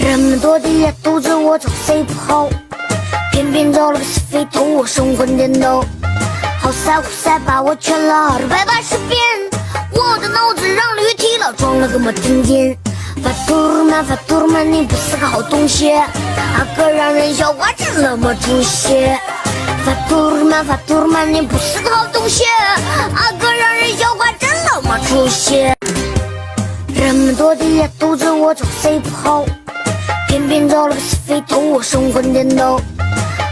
人们多的野肚子，我找谁不好？偏偏找了个死肥头，我神魂颠倒。好赛胡赛把我圈了280遍，我的脑子让驴踢了，撞了个没听见。法杜鲁曼，你不是个好东西，阿哥让人笑话真了没出息。法杜鲁曼，你不是个好东西，阿哥让人笑话真了没出息。人们多的野肚子，我找谁不好？偏偏找了个死肥头，我神魂颠倒。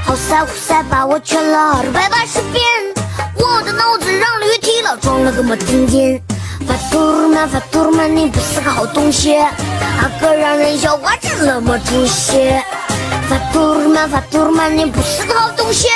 好赛胡赛把我圈了280遍，我的脑子让驴踢了，撞了个没听见。法杜鲁曼，你不是个好东西，阿哥让人笑话真了没出息。法杜鲁曼，你不是个好东西。